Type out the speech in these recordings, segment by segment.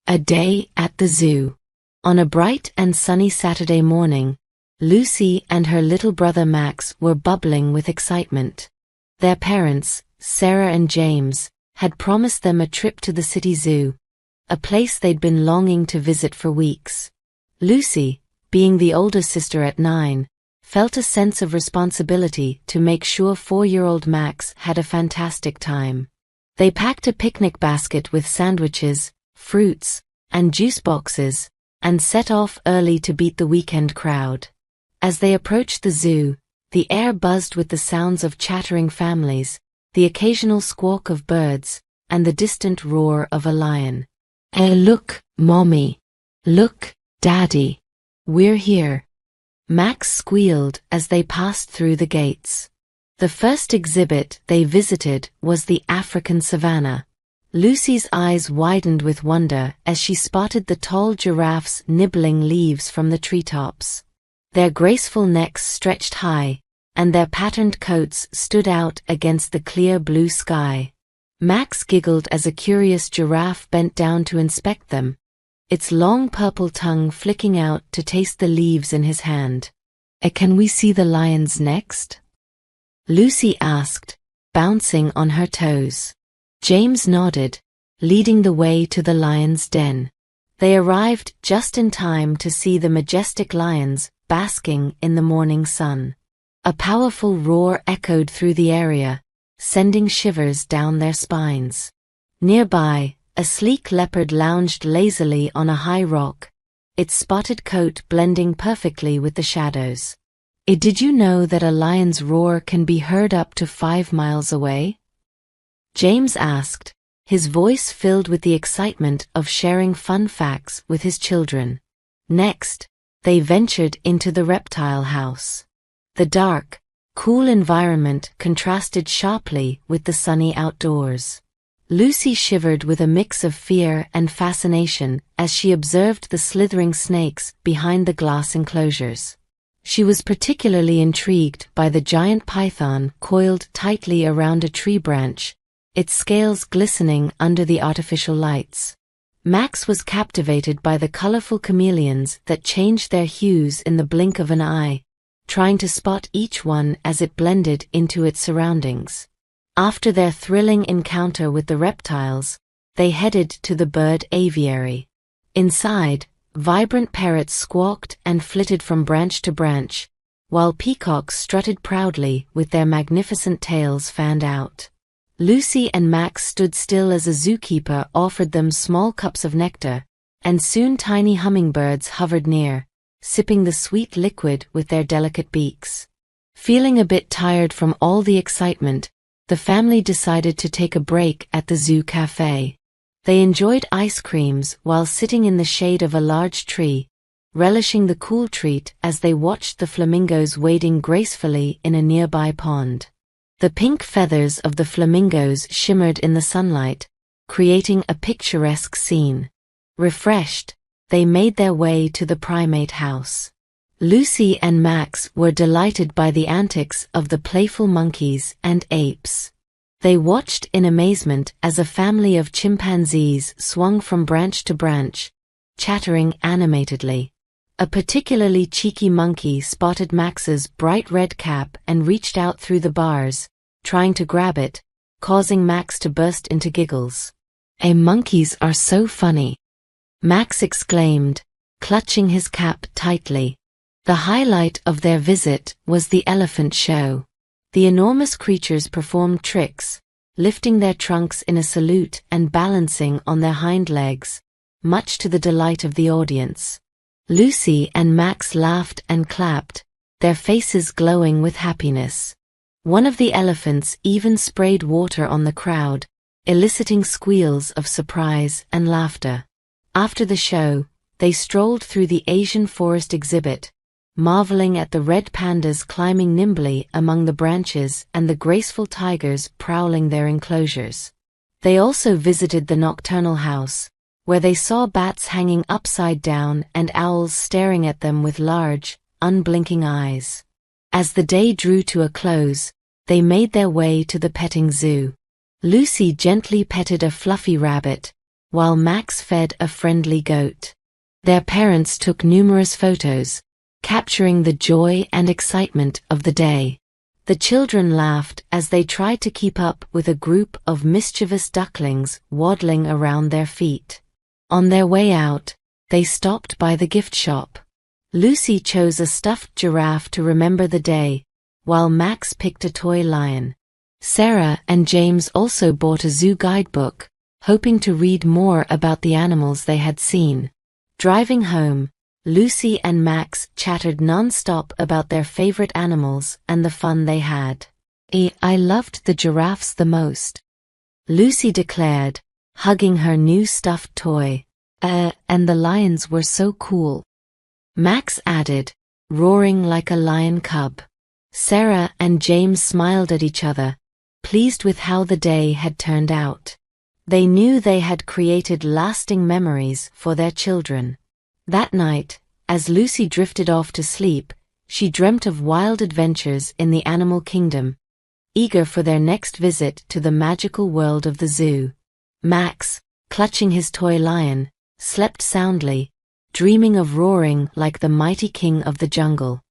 A day at the zoo. On a bright and sunny Saturday morning, Lucy and her little brother Max were bubbling with excitement. Their parents, Sarah and James, had promised them a trip to the city zoo, a place they'd been longing to visit for weeks. Lucy, being the older sister at 9, felt a sense of responsibility to make sure 4-year-old Max had a fantastic time. They packed a picnic basket with sandwiches, fruits, and juice boxes, and set off early to beat the weekend crowd. As they approached the zoo, the air buzzed with the sounds of chattering families, the occasional squawk of birds, and the distant roar of a lion. "Hey, look, Mommy! Look, Daddy! We're here!" Max squealed as they passed through the gates. The first exhibit they visited was the African savanna. Lucy's eyes widened with wonder as she spotted the tall giraffes nibbling leaves from the treetops. Their graceful necks stretched high, and their patterned coats stood out against the clear blue sky. Max giggled as a curious giraffe bent down to inspect them, its long purple tongue flicking out to taste the leaves in his hand. "Can we see the lions next?" Lucy asked, bouncing on her toes. James nodded, leading the way to the lion's den. They arrived just in time to see the majestic lions basking in the morning sun. A powerful roar echoed through the area, sending shivers down their spines. Nearby, a sleek leopard lounged lazily on a high rock, its spotted coat blending perfectly with the shadows. "Did you know that a lion's roar can be heard up to 5 miles away?" James asked, his voice filled with the excitement of sharing fun facts with his children. Next, they ventured into the reptile house. The dark, cool environment contrasted sharply with the sunny outdoors. Lucy shivered with a mix of fear and fascination as she observed the slithering snakes behind the glass enclosures. She was particularly intrigued by the giant python coiled tightly around a tree branch, its scales glistening under the artificial lights. Max was captivated by the colorful chameleons that changed their hues in the blink of an eye, trying to spot each one as it blended into its surroundings. After their thrilling encounter with the reptiles, they headed to the bird aviary. Inside, vibrant parrots squawked and flitted from branch to branch, while peacocks strutted proudly with their magnificent tails fanned out. Lucy and Max stood still as a zookeeper offered them small cups of nectar, and soon tiny hummingbirds hovered near, sipping the sweet liquid with their delicate beaks. Feeling a bit tired from all the excitement, the family decided to take a break at the zoo cafe. They enjoyed ice creams while sitting in the shade of a large tree, relishing the cool treat as they watched the flamingos wading gracefully in a nearby pond. The pink feathers of the flamingos shimmered in the sunlight, creating a picturesque scene. Refreshed, they made their way to the primate house. Lucy and Max were delighted by the antics of the playful monkeys and apes. They watched in amazement as a family of chimpanzees swung from branch to branch, chattering animatedly. A particularly cheeky monkey spotted Max's bright red cap and reached out through the bars, trying to grab it, causing Max to burst into giggles. "Monkeys are so funny," Max exclaimed, clutching his cap tightly. The highlight of their visit was the elephant show. The enormous creatures performed tricks, lifting their trunks in a salute and balancing on their hind legs, much to the delight of the audience. Lucy and Max laughed and clapped, their faces glowing with happiness. One of the elephants even sprayed water on the crowd, eliciting squeals of surprise and laughter. After the show, they strolled through the Asian forest exhibit, marveling at the red pandas climbing nimbly among the branches and the graceful tigers prowling their enclosures. They also visited the nocturnal house, where they saw bats hanging upside down and owls staring at them with large, unblinking eyes. As the day drew to a close, they made their way to the petting zoo. Lucy gently petted a fluffy rabbit, while Max fed a friendly goat. Their parents took numerous photos, capturing the joy and excitement of the day. The children laughed as they tried to keep up with a group of mischievous ducklings waddling around their feet. On their way out, they stopped by the gift shop. Lucy chose a stuffed giraffe to remember the day, while Max picked a toy lion. Sarah and James also bought a zoo guidebook, hoping to read more about the animals they had seen. Driving home, Lucy and Max chattered non-stop about their favorite animals and the fun they had. I loved the giraffes the most," Lucy declared, hugging her new stuffed toy. And the lions were so cool," Max added, roaring like a lion cub. Sarah and James smiled at each other, pleased with how the day had turned out. They knew they had created lasting memories for their children. That night, as Lucy drifted off to sleep, she dreamt of wild adventures in the animal kingdom, eager for their next visit to the magical world of the zoo. Max, clutching his toy lion, slept soundly, dreaming of roaring like the mighty king of the jungle.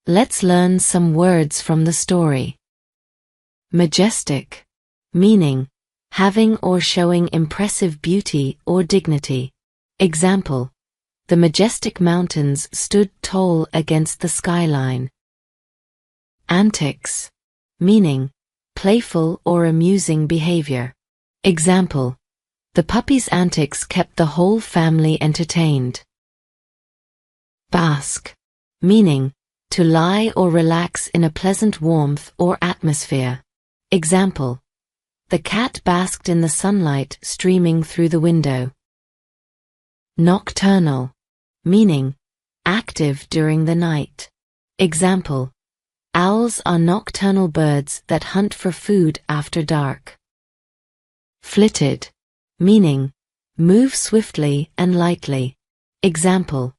Let's learn some words from the story. Majestic, meaning having or showing impressive beauty or dignity. Example: the majestic mountains stood tall against the skyline. Antics, meaning playful or amusing behavior. Example: the puppy's antics kept the whole family entertained. Bask, meaning to lie or relax in a pleasant warmth or atmosphere. Example: the cat basked in the sunlight streaming through the window. Nocturnal, meaning active during the night. Example: owls are nocturnal birds that hunt for food after dark. Flitted, meaning move swiftly and lightly. Example: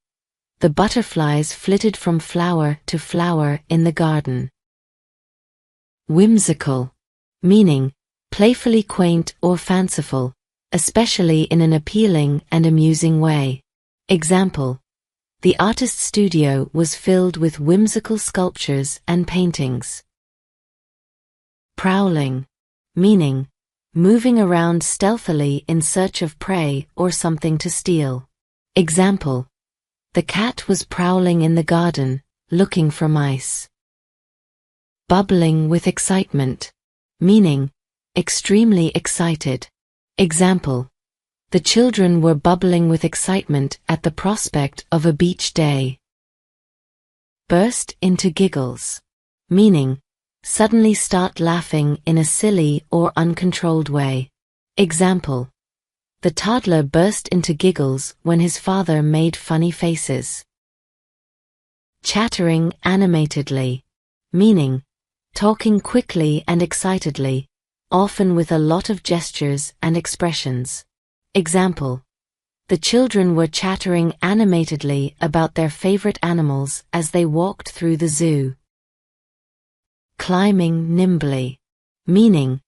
the butterflies flitted from flower to flower in the garden. Whimsical, meaning playfully quaint or fanciful, especially in an appealing and amusing way. Example: the artist's studio was filled with whimsical sculptures and paintings. Prowling, meaning moving around stealthily in search of prey or something to steal. Example: the cat was prowling in the garden, looking for mice. Bubbling with excitement, meaning extremely excited. Example: the children were bubbling with excitement at the prospect of a beach day. Burst into giggles, meaning suddenly start laughing in a silly or uncontrolled way. Example: the toddler burst into giggles when his father made funny faces. Chattering animatedly, meaning talking quickly and excitedly, often with a lot of gestures and expressions. Example: the children were chattering animatedly about their favorite animals as they walked through the zoo. Climbing nimbly, meaning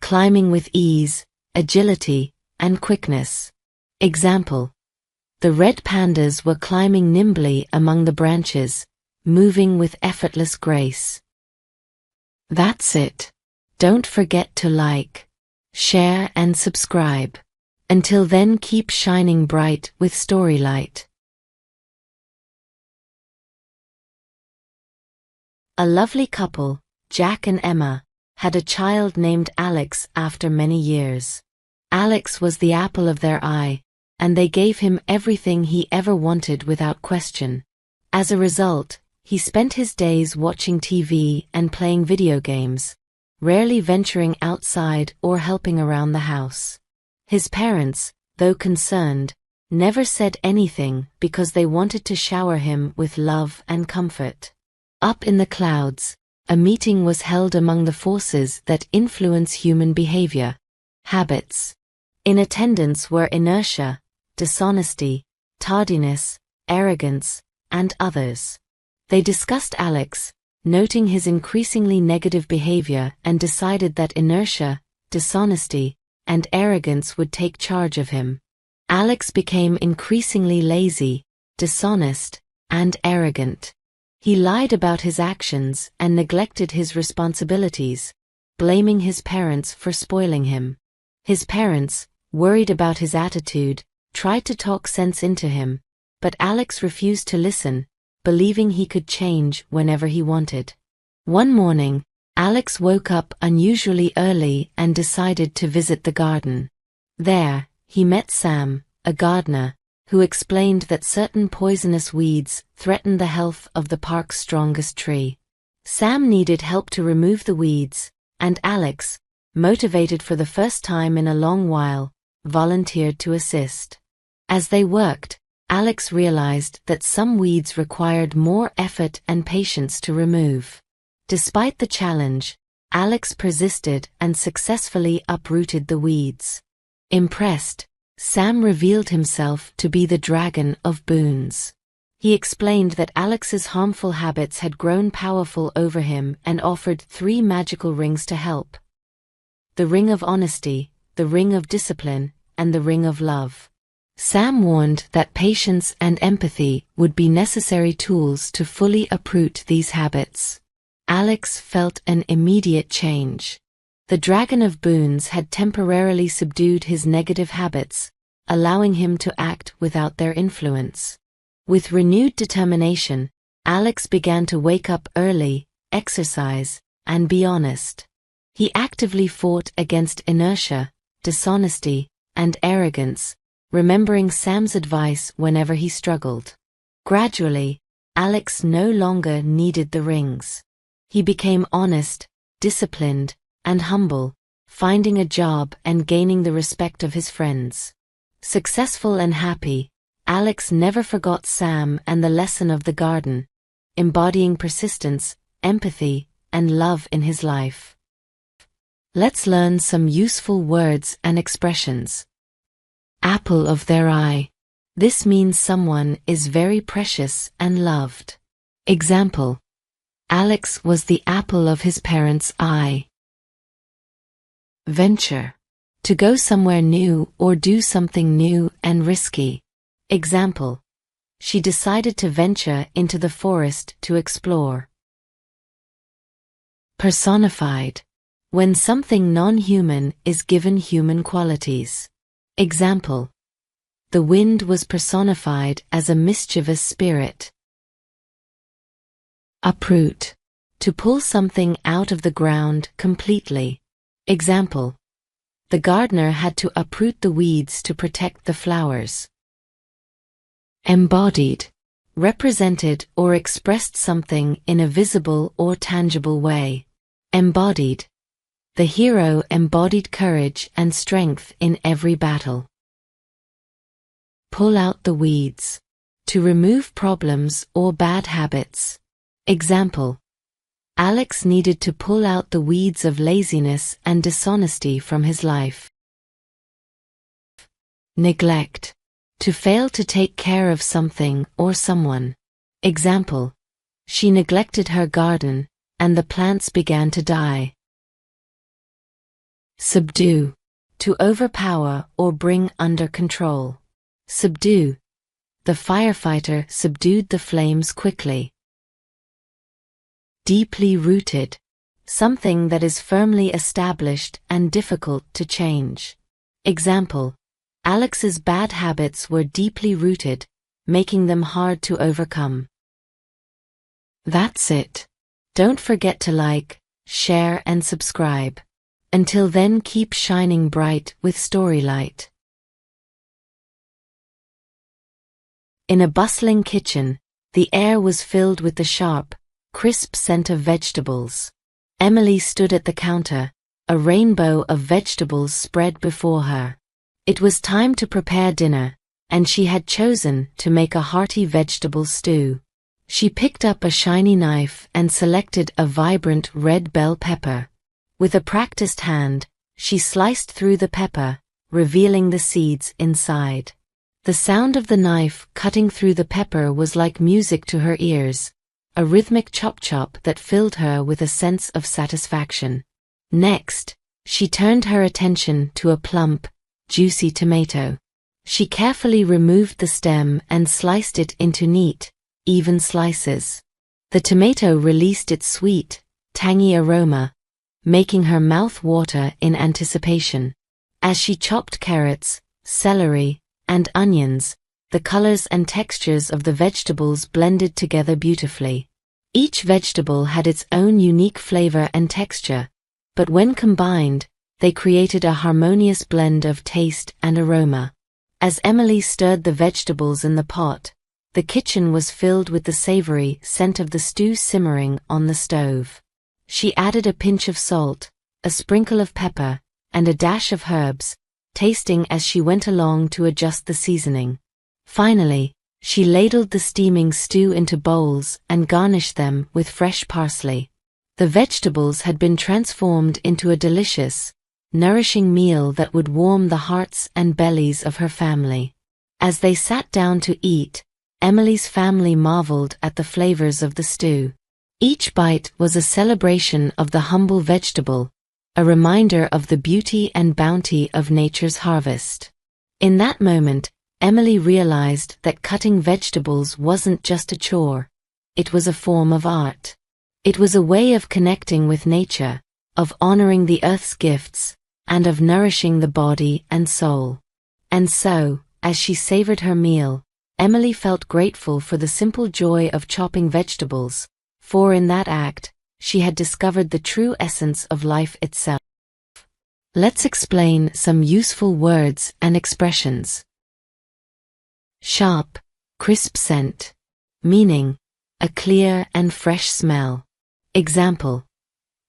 climbing with ease, agility, and quickness. Example: the red pandas were climbing nimbly among the branches, moving with effortless grace. That's it. Don't forget to like, share, and subscribe. Until then, keep shining bright with Storylight. A lovely couple, Jack and Emma, had a child named Alex after many years. Alex was the apple of their eye, and they gave him everything he ever wanted without question. As a result, he spent his days watching TV and playing video games, rarely venturing outside or helping around the house. His parents, though concerned, never said anything because they wanted to shower him with love and comfort. Up in the clouds, a meeting was held among the forces that influence human behavior, habits. In attendance were inertia, dishonesty, tardiness, arrogance, and others. They discussed Alex, noting his increasingly negative behavior, and decided that inertia, dishonesty, and arrogance would take charge of him. Alex became increasingly lazy, dishonest, and arrogant. He lied about his actions and neglected his responsibilities, blaming his parents for spoiling him. His parents, worried about his attitude, tried to talk sense into him, but Alex refused to listen, believing he could change whenever he wanted. One morning, Alex woke up unusually early and decided to visit the garden. There, he met Sam, a gardener, who explained that certain poisonous weeds threatened the health of the park's strongest tree. Sam needed help to remove the weeds, and Alex, motivated for the first time in a long while, volunteered to assist. As they worked, Alex realized that some weeds required more effort and patience to remove. Despite the challenge, Alex persisted and successfully uprooted the weeds. Impressed, Sam revealed himself to be the Dragon of Boons. He explained that Alex's harmful habits had grown powerful over him and offered 3 magical rings to help: the Ring of Honesty, the Ring of Discipline, and the Ring of Love. Sam warned that patience and empathy would be necessary tools to fully uproot these habits. Alex felt an immediate change. The Dragon of Boons had temporarily subdued his negative habits, allowing him to act without their influence. With renewed determination, Alex began to wake up early, exercise, and be honest. He actively fought against inertia, dishonesty, and arrogance, remembering Sam's advice whenever he struggled. Gradually, Alex no longer needed the rings. He became honest, disciplined, and humble, finding a job and gaining the respect of his friends. Successful and happy, Alex never forgot Sam and the lesson of the garden, embodying persistence, empathy, and love in his life. Let's learn some useful words and expressions. Apple of their eye. This means someone is very precious and loved. Example: Alex was the apple of his parents' eye. Venture. To go somewhere new or do something new and risky. Example: she decided to venture into the forest to explore. Personified. When something non-human is given human qualities. Example: the wind was personified as a mischievous spirit. Uproot. To pull something out of the ground completely. Example: the gardener had to uproot the weeds to protect the flowers. Embodied. Represented or expressed something in a visible or tangible way. Embodied. The hero embodied courage and strength in every battle. Pull out the weeds. To remove problems or bad habits. Example: Alex needed to pull out the weeds of laziness and dishonesty from his life. Neglect. To fail to take care of something or someone. Example: she neglected her garden, and the plants began to die. Subdue. To overpower or bring under control. Subdue. The firefighter subdued the flames quickly. Deeply rooted. Something that is firmly established and difficult to change. Example: Alex's bad habits were deeply rooted, making them hard to overcome. That's it. Don't forget to like, share, and subscribe. Until then, keep shining bright with Storylight. In a bustling kitchen, the air was filled with the sharp, crisp scent of vegetables. Emily stood at the counter, a rainbow of vegetables spread before her. It was time to prepare dinner, and she had chosen to make a hearty vegetable stew. She picked up a shiny knife and selected a vibrant red bell pepper. With a practiced hand, she sliced through the pepper, revealing the seeds inside. The sound of the knife cutting through the pepper was like music to her ears, a rhythmic chop-chop that filled her with a sense of satisfaction. Next, she turned her attention to a plump, juicy tomato. She carefully removed the stem and sliced it into neat, even slices. The tomato released its sweet, tangy aroma, making her mouth water in anticipation. As she chopped carrots, celery, and onions, the colors and textures of the vegetables blended together beautifully. Each vegetable had its own unique flavor and texture, but when combined, they created a harmonious blend of taste and aroma. As Emily stirred the vegetables in the pot, the kitchen was filled with the savory scent of the stew simmering on the stove. She added a pinch of salt, a sprinkle of pepper, and a dash of herbs, tasting as she went along to adjust the seasoning. Finally, she ladled the steaming stew into bowls and garnished them with fresh parsley. The vegetables had been transformed into a delicious, nourishing meal that would warm the hearts and bellies of her family. As they sat down to eat, Emily's family marveled at the flavors of the stew. Each bite was a celebration of the humble vegetable, a reminder of the beauty and bounty of nature's harvest. In that moment, Emily realized that cutting vegetables wasn't just a chore. It was a form of art. It was a way of connecting with nature, of honoring the earth's gifts, and of nourishing the body and soul. And so, as she savored her meal, Emily felt grateful for the simple joy of chopping vegetables, for in that act, she had discovered the true essence of life itself. Let's explain some useful words and expressions. Sharp, crisp scent. Meaning, a clear and fresh smell. Example: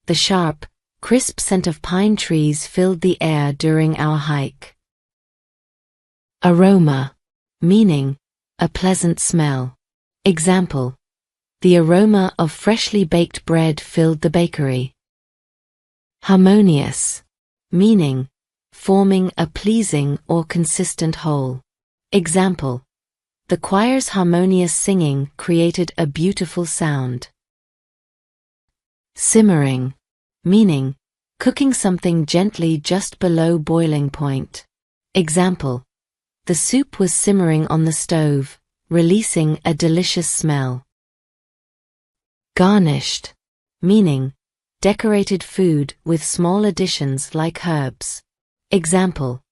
the sharp, crisp scent of pine trees filled the air during our hike. Aroma. Meaning, a pleasant smell. Example: the aroma of freshly baked bread filled the bakery. Harmonious. Meaning, forming a pleasing or consistent whole. Example: the choir's harmonious singing created a beautiful sound. Simmering. Meaning, cooking something gently just below boiling point. Example: the soup was simmering on the stove, releasing a delicious smell. Garnished. Meaning, decorated food with small additions like herbs. Example: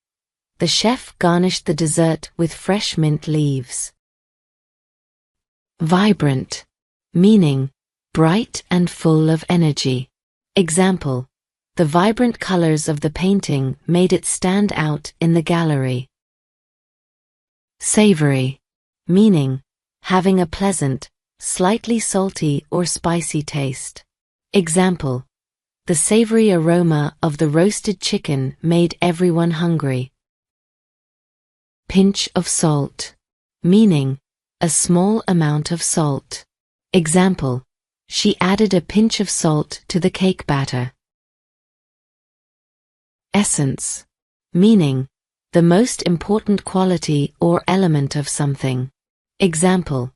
the chef garnished the dessert with fresh mint leaves. Vibrant. Meaning, bright and full of energy. Example: the vibrant colors of the painting made it stand out in the gallery. Savory. Meaning, having a pleasant, slightly salty or spicy taste. Example: the savory aroma of the roasted chicken made everyone hungry. Pinch of salt. Meaning, a small amount of salt. Example: she added a pinch of salt to the cake batter. Essence. Meaning, the most important quality or element of something. Example: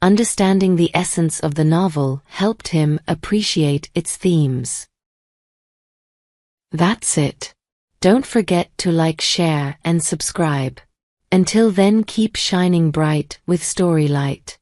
understanding the essence of the novel helped him appreciate its themes. That's it. Don't forget to like, share, and subscribe. Until then, keep shining bright with Storylight.